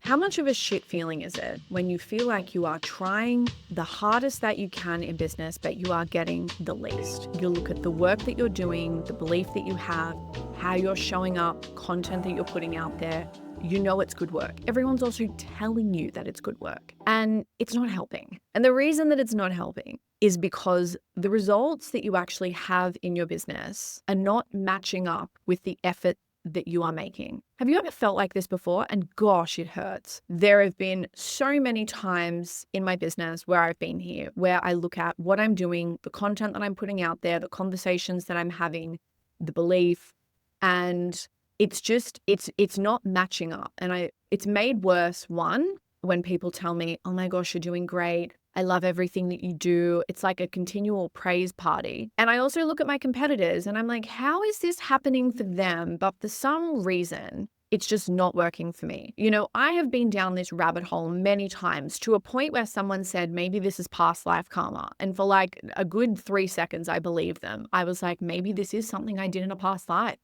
How much of a shit feeling is it when you feel like you are trying the hardest that you can in business, but you are getting the least? You look at the work that you're doing, the belief that you have, how you're showing up, content that you're putting out there. You know it's good work. Everyone's also telling you that it's good work, and it's not helping. And the reason that it's not helping is because the results that you actually have in your business are not matching up with the effort that you are making. Have you ever felt like this before? And gosh, it hurts. There have been so many times in my business where I've been here, where I look at what I'm doing, the content that I'm putting out there, the conversations that I'm having, the belief, and it's not matching up. And it's made worse, one, when people tell me, oh my gosh, you're doing great. I love everything that you do. It's like a continual praise party. And I also look at my competitors and I'm like, how is this happening for them? But for some reason, it's just not working for me. You know, I have been down this rabbit hole many times to a point where someone said, maybe this is past life karma. And for like a good 3 seconds, I believed them. I was like, maybe this is something I did in a past life.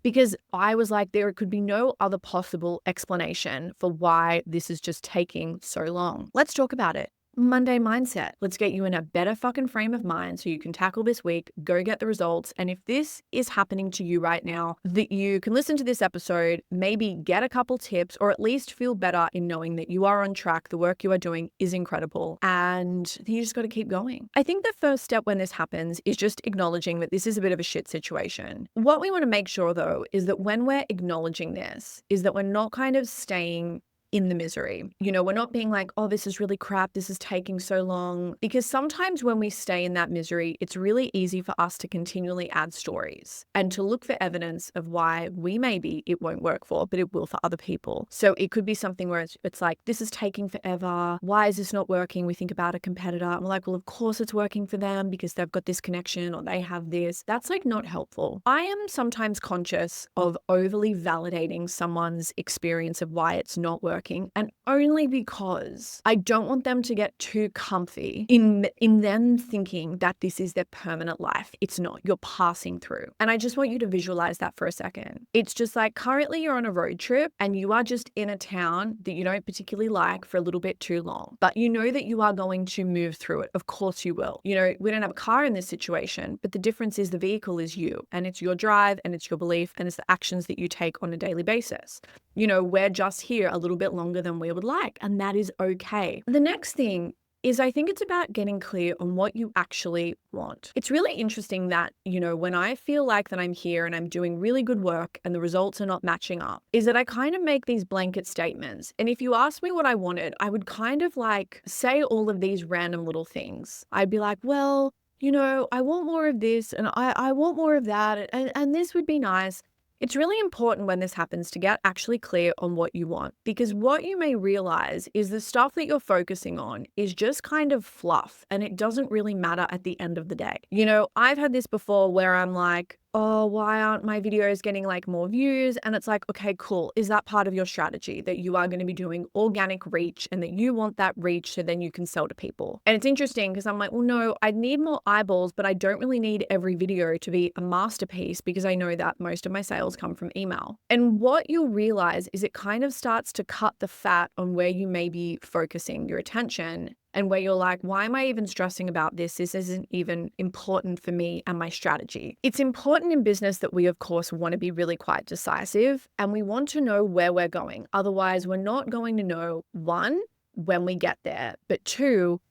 Because I was like, there could be no other possible explanation for why this is just taking so long. Let's talk about it. Monday mindset. Let's get you in a better fucking frame of mind so you can tackle this week, go get the results. And if this is happening to you right now, that you can listen to this episode, maybe get a couple tips, or at least feel better in knowing that you are on track. The work you are doing is incredible and you just got to keep going. I think the first step when this happens is just acknowledging that this is a bit of a shit situation. What we want to make sure though, is that when we're acknowledging this, is that we're not kind of staying in the misery. You know, we're not being like, oh, this is really crap. This is taking so long. Because sometimes when we stay in that misery, it's really easy for us to continually add stories and to look for evidence of why maybe it won't work for, but it will for other people. So it could be something where it's like, this is taking forever. Why is this not working? We think about a competitor and we're like, well, of course it's working for them because they've got this connection or they have this. That's like not helpful. I am sometimes conscious of overly validating someone's experience of why it's not working, and only because I don't want them to get too comfy in them thinking that this is their permanent life. It's not. You're passing through. And I just want you to visualize that for a second. It's just like currently you're on a road trip and you are just in a town that you don't particularly like for a little bit too long, but you know that you are going to move through it. Of course you will. You know, we don't have a car in this situation, but the difference is the vehicle is you, and it's your drive and it's your belief and it's the actions that you take on a daily basis. You know, we're just here a little bit longer than we would like, and that is okay. The next thing is I think it's about getting clear on what you actually want. It's really interesting that, you know, when I feel like that I'm here and I'm doing really good work and the results are not matching up, is that I kind of make these blanket statements. And if you ask me what I wanted, I would kind of like say all of these random little things. I'd be like, well, you know, I want more of this and I want more of that and this would be nice. It's really important when this happens to get actually clear on what you want, because what you may realize is the stuff that you're focusing on is just kind of fluff and it doesn't really matter at the end of the day. You know, I've had this before where I'm like, oh, why aren't my videos getting like more views? And it's like, okay, cool. Is that part of your strategy that you are going to be doing organic reach and that you want that reach so then you can sell to people? And it's interesting because I'm like, well, no, I need more eyeballs, but I don't really need every video to be a masterpiece because I know that most of my sales come from email. And what you'll realize is it kind of starts to cut the fat on where you may be focusing your attention and where you're like, why am I even stressing about this? This isn't even important for me and my strategy. It's important in business that we, of course, want to be really quite decisive and we want to know where we're going. Otherwise, we're not going to know, one, when we get there, but two,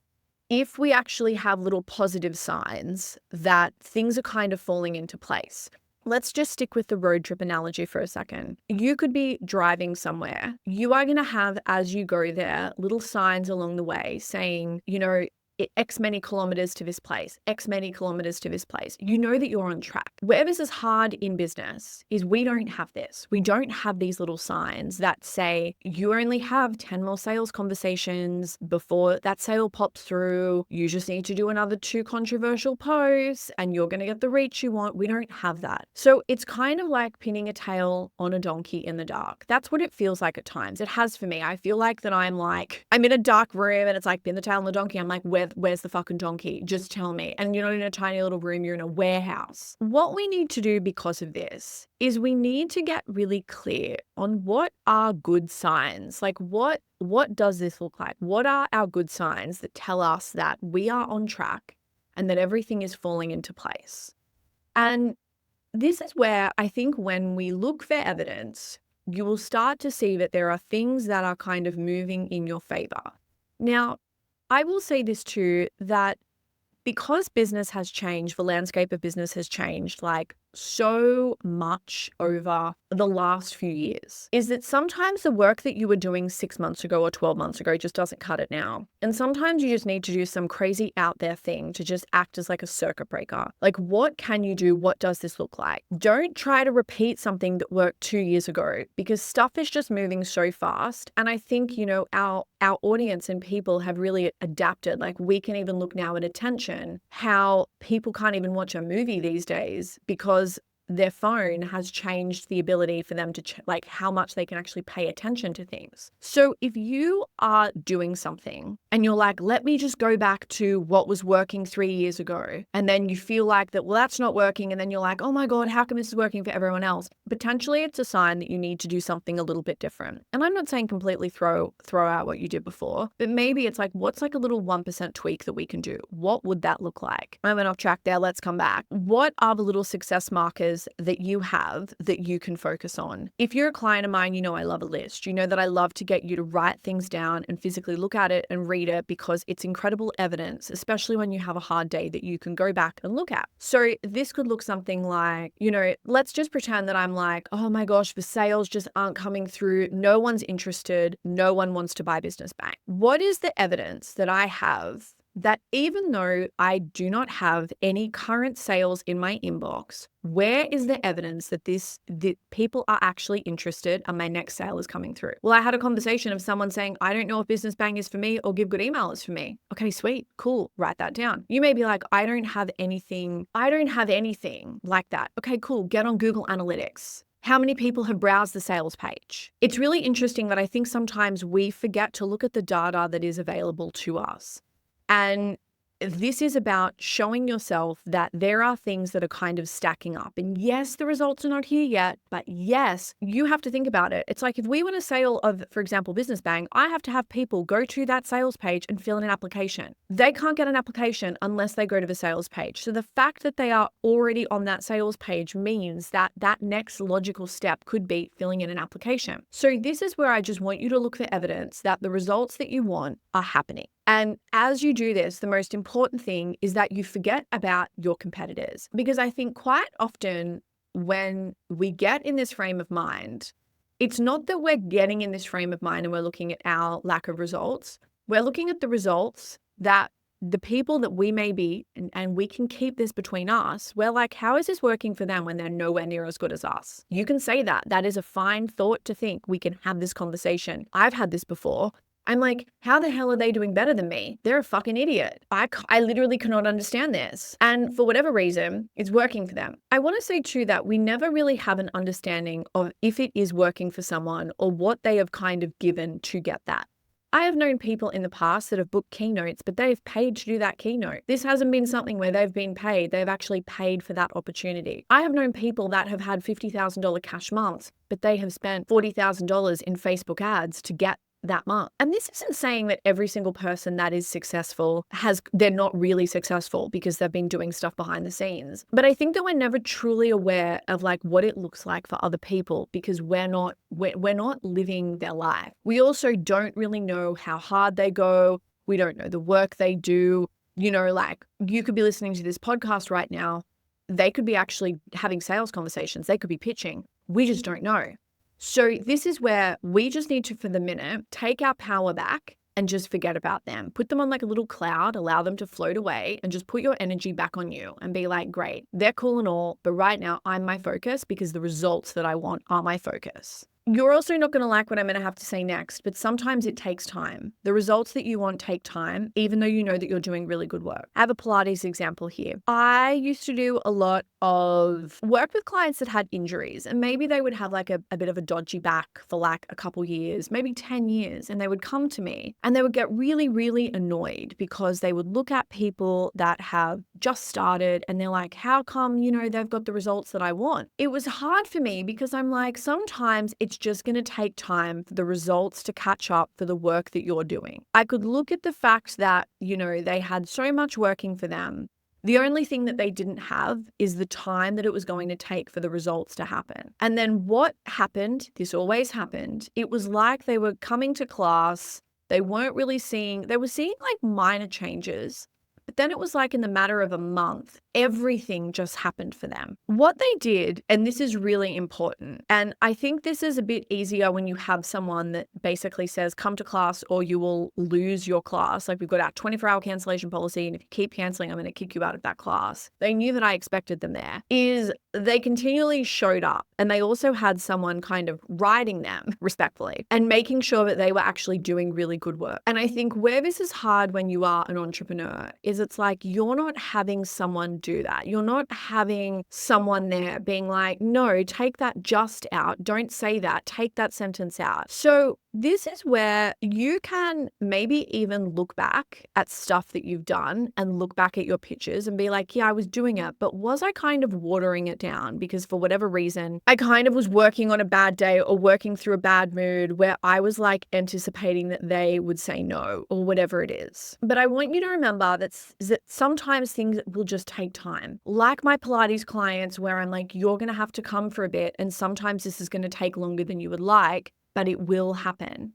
if we actually have little positive signs that things are kind of falling into place. Let's just stick with the road trip analogy for a second. You could be driving somewhere. You are going to have, as you go there, little signs along the way saying, you know, X many kilometers to this place, X many kilometers to this place. You know that you're on track. Where this is hard in business is we don't have this. We don't have these little signs that say you only have 10 more sales conversations before that sale pops through. You just need to do another 2 controversial posts and you're going to get the reach you want. We don't have that. So it's kind of like pinning a tail on a donkey in the dark. That's what it feels like at times. It has for me. I feel like that I'm in a dark room and it's like pin the tail on the donkey. I'm like, where where's the fucking donkey? Just tell me. And you're not in a tiny little room, you're in a warehouse. What we need to do because of this is we need to get really clear on what are good signs. Like what does this look like? What are our good signs that tell us that we are on track and that everything is falling into place? And this is where I think when we look for evidence, you will start to see that there are things that are kind of moving in your favor. Now, I will say this too, that because business has changed, the landscape of business has changed like so much over the last few years, is that sometimes the work that you were doing 6 months ago or 12 months ago just doesn't cut it now. And sometimes you just need to do some crazy out there thing to just act as like a circuit breaker. Like, what can you do? What does this look like? Don't try to repeat something that worked 2 years ago, because stuff is just moving so fast. And I think, our audience and people have really adapted. Like, we can even look now at attention, how people can't even watch a movie these days because their phone has changed the ability for them to like how much they can actually pay attention to things. So if you are doing something and you're like, let me just go back to what was working 3 years ago, and then you feel like that, well, that's not working. And then you're like, oh my God, how come this is working for everyone else? Potentially it's a sign that you need to do something a little bit different. And I'm not saying completely throw out what you did before, but maybe it's like, what's like a little 1% tweak that we can do? What would that look like? I went off track there. Let's come back. What are the little success markers that you have that you can focus on? If you're a client of mine, I love a list. You know that I love to get you to write things down and physically look at it and read it, because it's incredible evidence, especially when you have a hard day, that you can go back and look at. So this could look something like, let's just pretend that I'm like, oh my gosh, the sales just aren't coming through. No one's interested. No one wants to buy Business Bank. What is the evidence that I have that even though I do not have any current sales in my inbox, where is the evidence that people are actually interested and my next sale is coming through? Well, I had a conversation of someone saying, I don't know if Business Bang is for me or Give Good Email is for me. Okay, sweet, cool, write that down. You may be like, I don't have anything like that. Okay, cool, get on Google Analytics. How many people have browsed the sales page? It's really interesting that I think sometimes we forget to look at the data that is available to us. And this is about showing yourself that there are things that are kind of stacking up. And yes, the results are not here yet, but yes, you have to think about it. It's like if we want a sale of, for example, Business Bang, I have to have people go to that sales page and fill in an application. They can't get an application unless they go to the sales page. So the fact that they are already on that sales page means that that next logical step could be filling in an application. So this is where I just want you to look for evidence that the results that you want are happening. And as you do this, the most important thing is that you forget about your competitors. Because I think quite often when we get in this frame of mind, it's not that we're getting in this frame of mind and we're looking at our lack of results. We're looking at the results that the people that we may be, and we can keep this between us. We're like, how is this working for them when they're nowhere near as good as us? You can say that. That is a fine thought to think. We can have this conversation. I've had this before. I'm like, how the hell are they doing better than me? They're a fucking idiot. I literally cannot understand this. And for whatever reason, it's working for them. I want to say too that we never really have an understanding of if it is working for someone or what they have kind of given to get that. I have known people in the past that have booked keynotes, but they've paid to do that keynote. This hasn't been something where they've been paid. They've actually paid for that opportunity. I have known people that have had $50,000 cash months, but they have spent $40,000 in Facebook ads to get that month. And this isn't saying that every single person that is successful they're not really successful because they've been doing stuff behind the scenes. But I think that we're never truly aware of like what it looks like for other people because we're not living their life. We also don't really know how hard they go. We don't know the work they do. Like you could be listening to this podcast right now. They could be actually having sales conversations. They could be pitching. We just don't know. So this is where we just need to, for the minute, take our power back and just forget about them. Put them on like a little cloud, allow them to float away and just put your energy back on you and be like, great, they're cool and all, but right now I'm my focus because the results that I want are my focus. You're also not going to like what I'm going to have to say next, but sometimes it takes time. The results that you want take time, even though you know that you're doing really good work. I have a Pilates example here. I used to do a lot of work with clients that had injuries, and maybe they would have like a bit of a dodgy back for like a couple years, maybe 10 years, and they would come to me and they would get really, really annoyed because they would look at people that have just started and they're like, how come, they've got the results that I want? It was hard for me because I'm like, sometimes it's just going to take time for the results to catch up for the work that you're doing. I could look at the fact that, they had so much working for them. The only thing that they didn't have is the time that it was going to take for the results to happen. And then what happened, this always happened, it was like they were coming to class, they were seeing like minor changes. But then it was like in the matter of a month, everything just happened for them. What they did, and this is really important, and I think this is a bit easier when you have someone that basically says, come to class or you will lose your class. Like we've got our 24-hour cancellation policy, and if you keep canceling, I'm going to kick you out of that class. They knew that I expected them there. Is they continually showed up, and they also had someone kind of riding them respectfully and making sure that they were actually doing really good work. And I think where this is hard when you are an entrepreneur is it's like you're not having someone do that. You're not having someone there being like, no, take that just out. Don't say that. Take that sentence out. So this is where you can maybe even look back at stuff that you've done and look back at your pitches and be like, yeah, I was doing it, but was I kind of watering it down? Because for whatever reason, I kind of was working on a bad day or working through a bad mood where I was like anticipating that they would say no or whatever it is. But I want you to remember that sometimes things will just take time. Like my Pilates clients where I'm like, you're going to have to come for a bit. And sometimes this is going to take longer than you would like, but it will happen.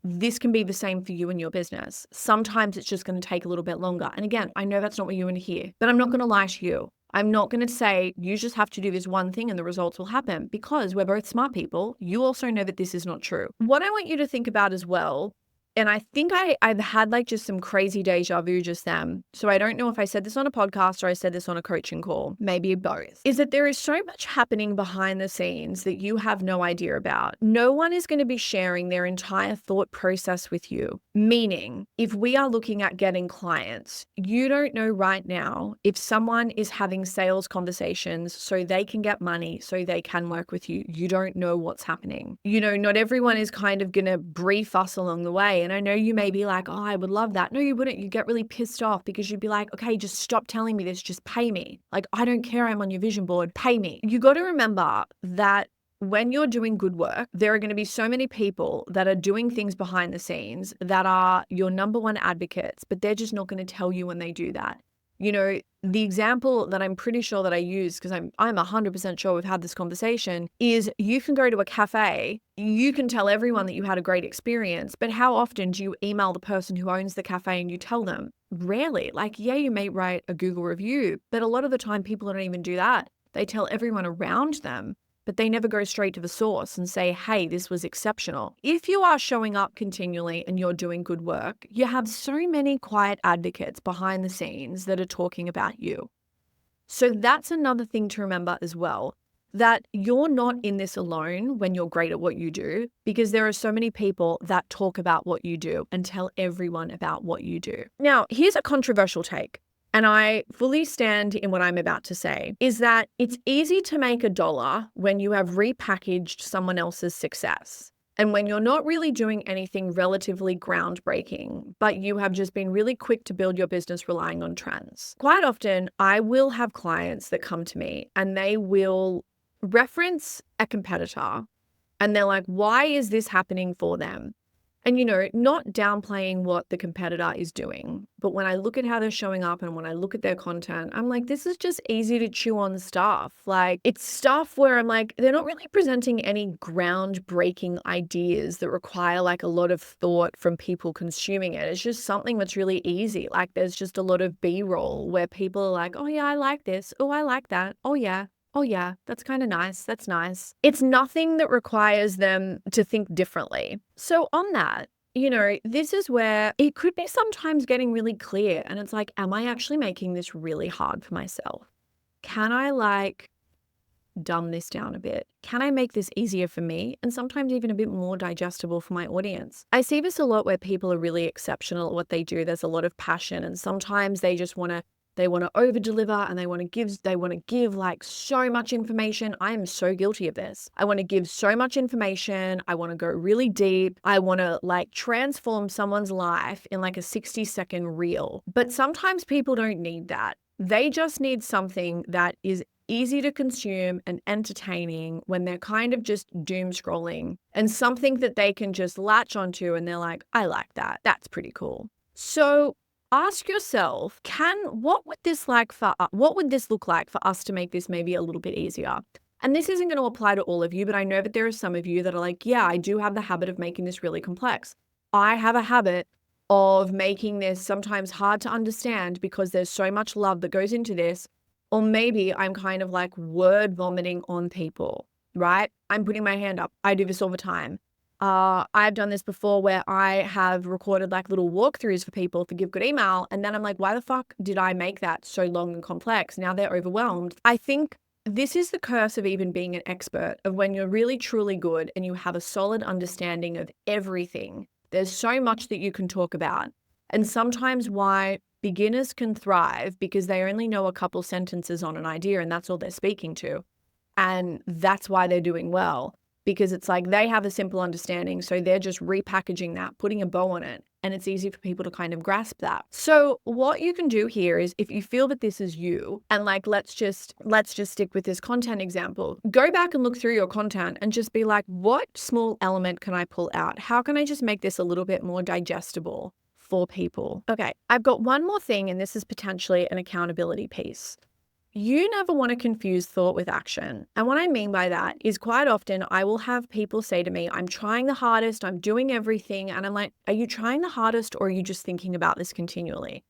This can be the same for you and your business. Sometimes it's just going to take a little bit longer. And again, I know that's not what you want to hear, but I'm not going to lie to you. I'm not going to say you just have to do this one thing and the results will happen because we're both smart people. You also know that this is not true. What I want you to think about as well, and I think I've had like just some crazy deja vu just then. So I don't know if I said this on a podcast or I said this on a coaching call, maybe both, is that there is so much happening behind the scenes that you have no idea about. No one is going to be sharing their entire thought process with you. Meaning, if we are looking at getting clients, you don't know right now if someone is having sales conversations so they can get money, so they can work with you. You don't know what's happening. Not everyone is kind of going to brief us along the way. And I know you may be like, oh, I would love that. No, you wouldn't. You get really pissed off because you'd be like, okay, just stop telling me this. Just pay me. Like, I don't care. I'm on your vision board. Pay me. You got to remember that when you're doing good work, there are going to be so many people that are doing things behind the scenes that are your number one advocates, but they're just not going to tell you when they do that. The example that I'm pretty sure that I use, because I'm 100% sure we've had this conversation, is you can go to a cafe, you can tell everyone that you had a great experience, but how often do you email the person who owns the cafe and you tell them? Rarely. Like, yeah, you may write a Google review, but a lot of the time people don't even do that. They tell everyone around them, but they never go straight to the source and say, hey, this was exceptional. If you are showing up continually and you're doing good work, you have so many quiet advocates behind the scenes that are talking about you. So that's another thing to remember as well, that you're not in this alone when you're great at what you do, because there are so many people that talk about what you do and tell everyone about what you do. Now, here's a controversial take. And I fully stand in what I'm about to say, is that it's easy to make $1 when you have repackaged someone else's success. And when you're not really doing anything relatively groundbreaking, but you have just been really quick to build your business relying on trends. Quite often, I will have clients that come to me and they will reference a competitor and they're like, why is this happening for them? And, not downplaying what the competitor is doing. But when I look at how they're showing up and when I look at their content, I'm like, this is just easy to chew on stuff. Like, it's stuff where I'm like, they're not really presenting any groundbreaking ideas that require like a lot of thought from people consuming it. It's just something that's really easy. Like, there's just a lot of B-roll where people are like, oh yeah, I like this. Oh, I like that. Oh yeah. Oh yeah, that's kind of nice. That's nice. It's nothing that requires them to think differently. So on that, this is where it could be sometimes getting really clear. And it's like, am I actually making this really hard for myself? Can I dumb this down a bit? Can I make this easier for me and sometimes even a bit more digestible for my audience? I see this a lot where people are really exceptional at what they do. There's a lot of passion, and sometimes they just want to over deliver, and they want to give like so much information. I am so guilty of this. I want to give so much information. I want to go really deep. I want to like transform someone's life in like a 60-second reel. But sometimes people don't need that. They just need something that is easy to consume and entertaining when they're kind of just doom scrolling, and something that they can just latch onto and they're like, I like that. That's pretty cool. So ask yourself, what would this look like for us to make this maybe a little bit easier? And this isn't going to apply to all of you, but I know that there are some of you that are like, yeah, I do have the habit of making this really complex. I have a habit of making this sometimes hard to understand because there's so much love that goes into this. Or maybe I'm kind of like word vomiting on people, right? I'm putting my hand up. I do this all the time. I've done this before where I have recorded like little walkthroughs for people for Give Good Email. And then I'm like, why the fuck did I make that so long and complex? Now they're overwhelmed. I think this is the curse of even being an expert, of when you're really, truly good and you have a solid understanding of everything. There's so much that you can talk about. And sometimes why beginners can thrive because they only know a couple sentences on an idea and that's all they're speaking to. And that's why they're doing well. Because it's like they have a simple understanding, so they're just repackaging that, putting a bow on it, and it's easy for people to kind of grasp that. So what you can do here is, if you feel that this is you, and like let's just stick with this content example, go back and look through your content and just be like, what small element can I pull out? How can I just make this a little bit more digestible for people? Okay, I've got one more thing, and this is potentially an accountability piece. You never want to confuse thought with action. And what I mean by that is, quite often I will have people say to me, I'm trying the hardest, I'm doing everything. And I'm like, are you trying the hardest, or are you just thinking about this continually?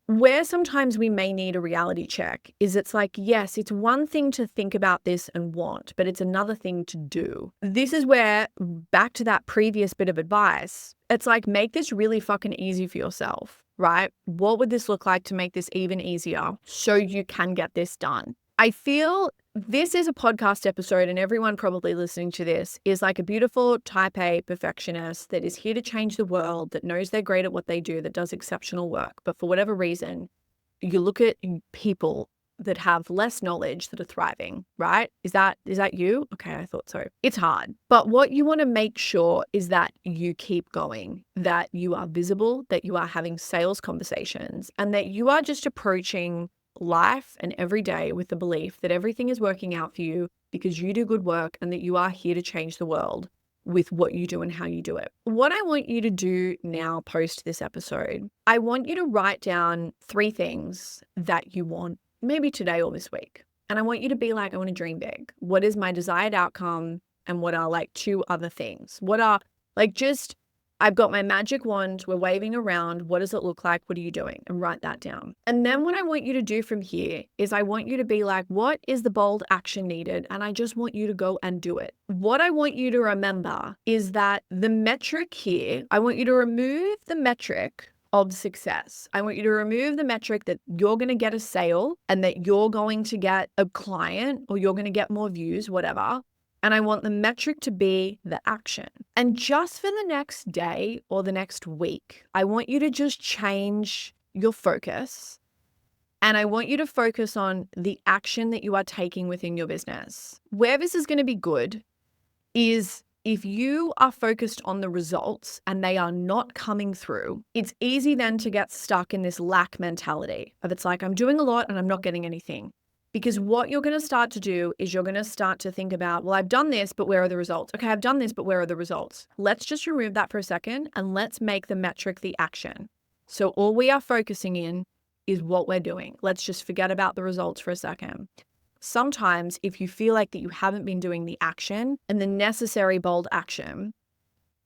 Where sometimes we may need a reality check is, it's like, yes, it's one thing to think about this and want, but it's another thing to do. This is where, back to that previous bit of advice, it's like, make this really fucking easy for yourself, right? What would this look like to make this even easier so you can get this done? I feel this is a podcast episode, and everyone probably listening to this is like a beautiful type A perfectionist that is here to change the world, that knows they're great at what they do, that does exceptional work. But for whatever reason, you look at people that have less knowledge that are thriving, right? Is that you? Okay, I thought so. It's hard. But what you want to make sure is that you keep going, that you are visible, that you are having sales conversations, and that you are just approaching life and every day with the belief that everything is working out for you because you do good work, and that you are here to change the world with what you do and how you do it. What I want you to do now, post this episode, I want you to write down 3 things that you want, maybe today or this week. And I want you to be like, I want to dream big. What is my desired outcome? And what are like 2 other things? What are like, just, I've got my magic wand, we're waving around. What does it look like? What are you doing? And write that down. And then what I want you to do from here is, I want you to be like, what is the bold action needed? And I just want you to go and do it. What I want you to remember is that the metric here, I want you to remove the metric of success. I want you to remove the metric that you're going to get a sale and that you're going to get a client or you're going to get more views, whatever. And I want the metric to be the action. And just for the next day or the next week, I want you to just change your focus. And I want you to focus on the action that you are taking within your business. Where this is going to be good is, if you are focused on the results and they are not coming through, it's easy then to get stuck in this lack mentality of, it's like, I'm doing a lot and I'm not getting anything. Because what you're going to start to do is, you're going to start to think about, well, I've done this, but where are the results? Okay, I've done this, but where are the results? Let's just remove that for a second and let's make the metric the action. So all we are focusing in is what we're doing. Let's just forget about the results for a second. Sometimes if you feel like that you haven't been doing the action and the necessary bold action,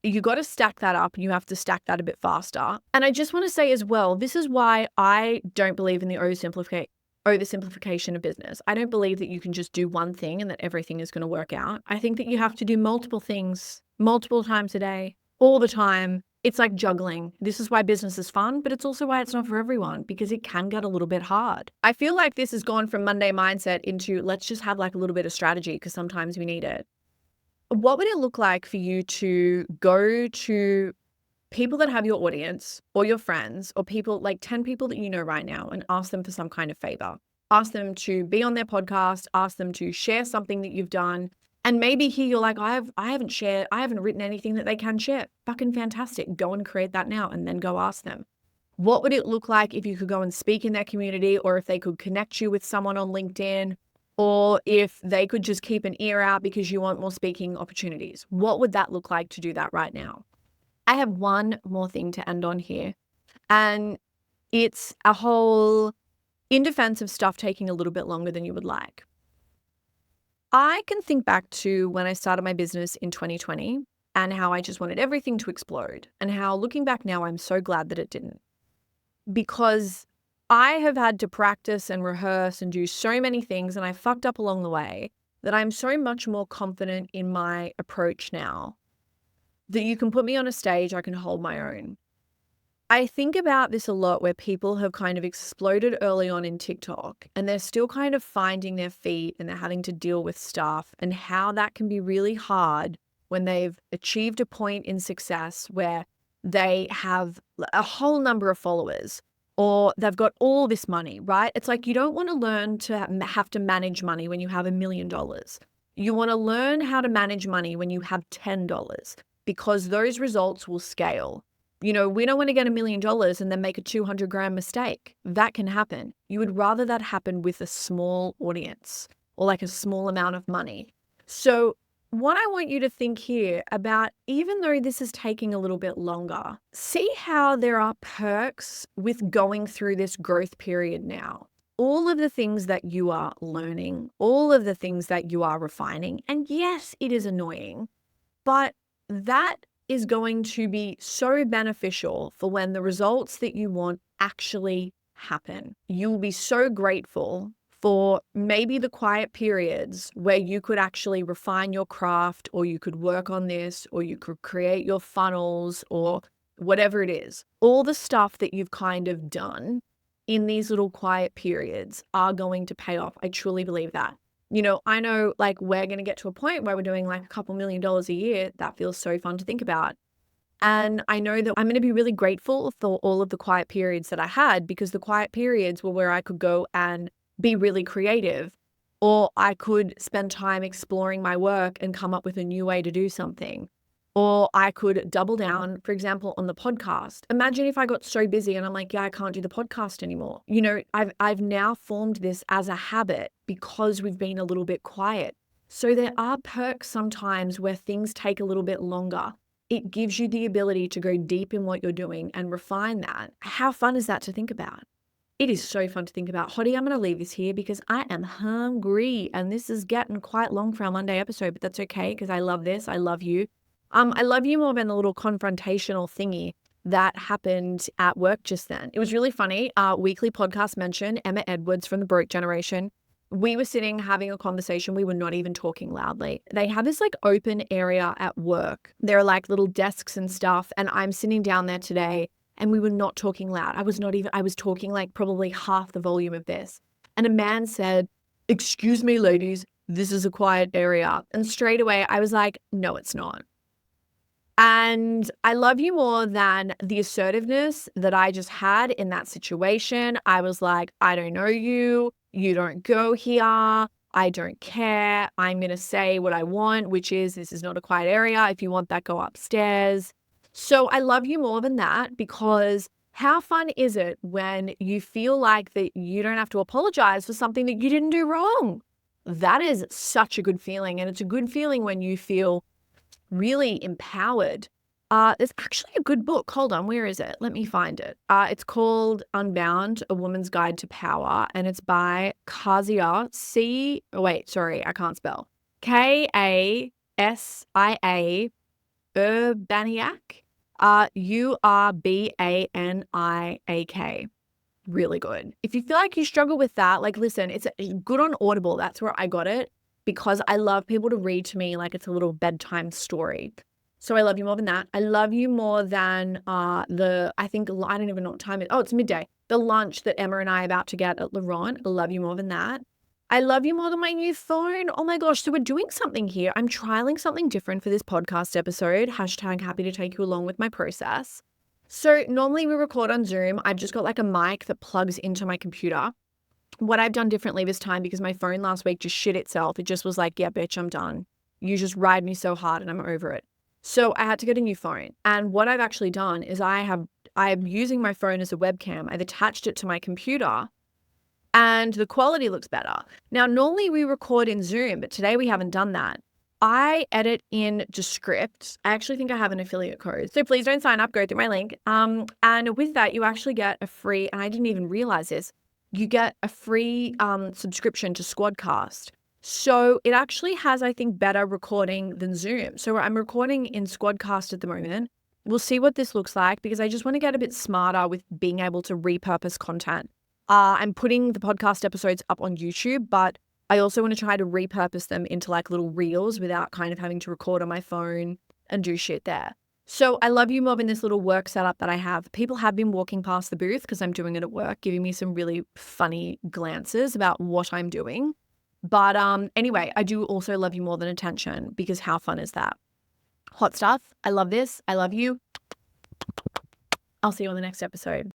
you got to stack that up, and you have to stack that a bit faster. And I just want to say as well, this is why I don't believe in the oversimplification of business. I don't believe that you can just do one thing and that everything is going to work out. I think that you have to do multiple things, multiple times a day, all the time, It's like juggling. This is why business is fun, but it's also why it's not for everyone because it can get a little bit hard. I feel like this has gone from Monday mindset into let's just have like a little bit of strategy because sometimes we need it. What would it look like for you to go to people that have your audience or your friends or people like 10 people that you know right now and ask them for some kind of favor? Ask them to be on their podcast, ask them to share something that you've done. And maybe here you're like, I haven't written anything that they can share. Fucking fantastic. Go and create that now and then go ask them. What would it look like if you could go and speak in their community, or if they could connect you with someone on LinkedIn, or if they could just keep an ear out because you want more speaking opportunities? What would that look like to do that right now? I have one more thing to end on here, and it's a whole in defense of stuff taking a little bit longer than you would like. I can think back to when I started my business in 2020 and how I just wanted everything to explode, and how looking back now, I'm so glad that it didn't, because I have had to practice and rehearse and do so many things, and I fucked up along the way, that I'm so much more confident in my approach now that you can put me on a stage, I can hold my own. I think about this a lot where people have kind of exploded early on in TikTok and they're still kind of finding their feet and they're having to deal with stuff, and how that can be really hard when they've achieved a point in success where they have a whole number of followers or they've got all this money, right? It's like you don't want to learn to have to manage money when you have $1 million. You want to learn how to manage money when you have $10 because those results will scale. We don't want to get $1 million and then make a 200 grand mistake. That can happen. You would rather that happen with a small audience or like a small amount of money. So what I want you to think here about, even though this is taking a little bit longer, see how there are perks with going through this growth period now. All of the things that you are learning, all of the things that you are refining. And yes, it is annoying, but that is going to be so beneficial for when the results that you want actually happen. You'll be so grateful for maybe the quiet periods where you could actually refine your craft, or you could work on this, or you could create your funnels, or whatever it is. All the stuff that you've kind of done in these little quiet periods are going to pay off. I truly believe that. I know like we're going to get to a point where we're doing like a couple $1 million a year. That feels so fun to think about. And I know that I'm going to be really grateful for all of the quiet periods that I had, because the quiet periods were where I could go and be really creative, or I could spend time exploring my work and come up with a new way to do something. Or I could double down, for example, on the podcast. Imagine if I got so busy and I'm like, yeah, I can't do the podcast anymore. I've now formed this as a habit because we've been a little bit quiet. So there are perks sometimes where things take a little bit longer. It gives you the ability to go deep in what you're doing and refine that. How fun is that to think about? It is so fun to think about. Hottie, I'm going to leave this here because I am hungry, and this is getting quite long for our Monday episode, but that's okay because I love this. I love you. I love you more than the little confrontational thingy that happened at work just then. It was really funny. Our weekly podcast mention, Emma Edwards from the Broke Generation. We were sitting having a conversation. We were not even talking loudly. They have this like open area at work. There are like little desks and stuff. And I'm sitting down there today and we were not talking loud. I was talking like probably half the volume of this. And a man said, "Excuse me, ladies, this is a quiet area." And straight away I was like, no, it's not. And I love you more than the assertiveness that I just had in that situation. I was like, I don't know you. You don't go here. I don't care. I'm going to say what I want, which is this is not a quiet area. If you want that, go upstairs. So I love you more than that, because how fun is it when you feel like that you don't have to apologize for something that you didn't do wrong? That is such a good feeling. And it's a good feeling when you feel really empowered. There's actually a good book. Hold on, where is it? Let me find it. It's called Unbound, A Woman's Guide to Power, and it's by Kasia I can't spell. Kasia Urbaniak. Urbaniak. Really good. If you feel like you struggle with that, like listen, it's good on Audible. That's where I got it, because I love people to read to me like it's a little bedtime story. So I love you more than that. I love you more than I don't even know what time it is. Oh, it's midday. The lunch that Emma and I are about to get at Laurent. I love you more than that. I love you more than my new phone. Oh my gosh. So we're doing something here. I'm trialing something different for this podcast episode. Hashtag happy to take you along with my process. So normally we record on Zoom. I've just got like a mic that plugs into my computer. What I've done differently this time, because my phone last week just shit itself. It just was like, yeah, bitch, I'm done. You just ride me so hard and I'm over it. So I had to get a new phone. And what I've actually done is I'm using my phone as a webcam. I've attached it to my computer and the quality looks better. Now, normally we record in Zoom, but today we haven't done that. I edit in Descript. I actually think I have an affiliate code. So please don't sign up, go through my link. And with that, you actually get a free, and I didn't even realize this, you get a free subscription to Squadcast. So it actually has, I think, better recording than Zoom. So I'm recording in Squadcast at the moment. We'll see what this looks like because I just want to get a bit smarter with being able to repurpose content. I'm putting the podcast episodes up on YouTube, but I also want to try to repurpose them into like little reels without kind of having to record on my phone and do shit there. So I love you more than this little work setup that I have. People have been walking past the booth because I'm doing it at work, giving me some really funny glances about what I'm doing. But anyway, I do also love you more than attention because how fun is that? Hot stuff. I love this. I love you. I'll see you on the next episode.